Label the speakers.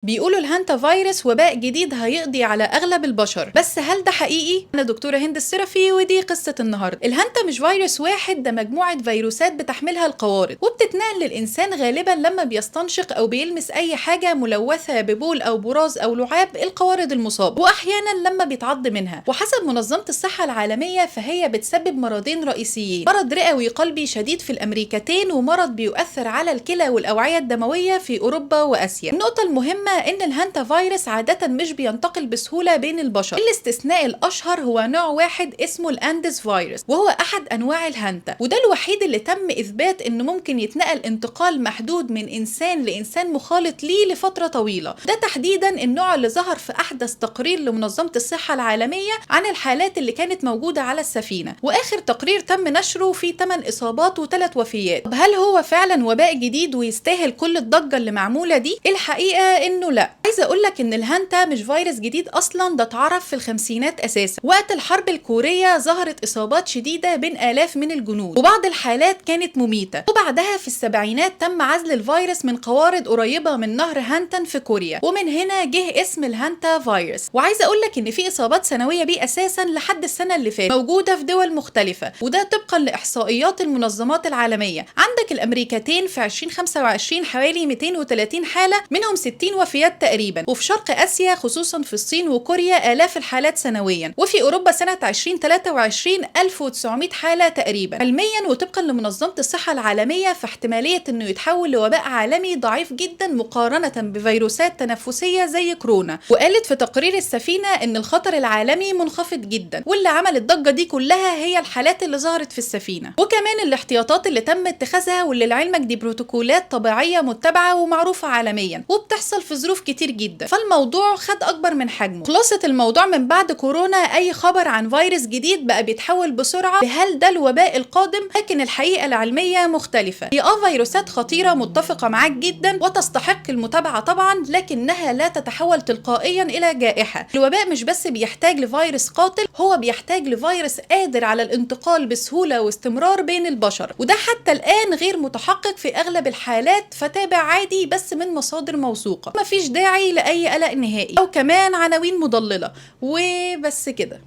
Speaker 1: بيقولوا الهانتا فيروس وباء جديد هيقضي على اغلب البشر، بس هل ده حقيقي؟ انا دكتورة هند السرفي ودي قصة النهاردة. الهانتا مش فيروس واحد، ده مجموعة فيروسات بتحملها القوارض وبتتنقل للانسان غالبا لما بيستنشق او بيلمس اي حاجة ملوثة ببول او براز او لعاب القوارض المصابة، واحيانا لما بيتعض منها. وحسب منظمة الصحة العالمية فهي بتسبب مرضين رئيسيين: مرض رئوي قلبي شديد في الامريكتين، ومرض بيؤثر على الكلى والاوعية الدموية في اوروبا واسيا. النقطة المهمة ان الهانتا فيروس عادة مش بينتقل بسهولة بين البشر. الاستثناء الاشهر هو نوع واحد اسمه الانديز فيروس، وهو احد انواع الهانتا، وده الوحيد اللي تم اثبات انه ممكن يتنقل انتقال محدود من انسان لانسان مخالط ليه لفترة طويلة. ده تحديدا النوع اللي ظهر في احدث تقرير لمنظمة الصحة العالمية عن الحالات اللي كانت موجودة على السفينة، واخر تقرير تم نشره فيه 8 اصابات و3 وفيات. طب هل هو فعلا وباء جديد ويستاهل كل الضجة اللي معمولة دي؟ الحقيقة انه لا. عايزة اقولك ان الهانتا مش فيروس جديد اصلا، ده اتعرف في الخمسينات اساسا. وقت الحرب الكورية ظهرت اصابات شديدة بين الاف من الجنود، وبعض الحالات كانت مميتة. وبعدها في السبعينات تم عزل الفيروس من قوارض قريبة من نهر هانتن في كوريا، ومن هنا جه اسم الهانتا فيروس. وعايزة اقولك ان في اصابات سنوية بيه اساسا لحد السنة اللي فاتت موجودة في دول مختلفة، وده طبقا لاحصائيات المنظمات العالمية. عندك الامريكتين في 2025 حوالي 230 حالة، منهم 60 وفيات تقريبا. وفي شرق اسيا خصوصا في الصين وكوريا الاف الحالات سنويا. وفي اوروبا سنة 2023 1900 حالة تقريبا. علميا وطبقا لمنظمة الصحة العالمية فاحتمالية انه يتحول لوباء عالمي ضعيف جدا مقارنة بفيروسات تنفسية زي كورونا. وقالت في تقرير السفينة ان الخطر العالمي منخفض جدا، واللي عمل الضجة دي كلها هي الحالات اللي ظهرت في السفينة، وكمان الاحتياطات اللي تم اتخاذها، واللي لعلمك دي بروتوكولات طبيعية متبعة ومعروفة عالميا وبتحصل في ظروف كتير جدا. فالموضوع خد اكبر من حجمه. خلاصة الموضوع من بعد كورونا اي خبر عن فيروس جديد بقى بيتحول بسرعة بهل ده الوباء القادم، لكن الحقيقة العلمية مختلفة. هي فيروسات خطيرة، متفقة معاك جدا وتستحق المتابعة طبعا، لكنها لا تتحول تلقائيا الى جائحة. الوباء مش بس بيحتاج لفيروس قاتل، هو بيحتاج لفيروس قادر على الانتقال بسهولة واستمرار بين البشر، وده حتى الآن غير متحقق في أغلب الحالات. فتابع عادي بس من مصادر موثوقة، مفيش داعي لأي قلق نهائي أو كمان عناوين مضللة. وبس كده.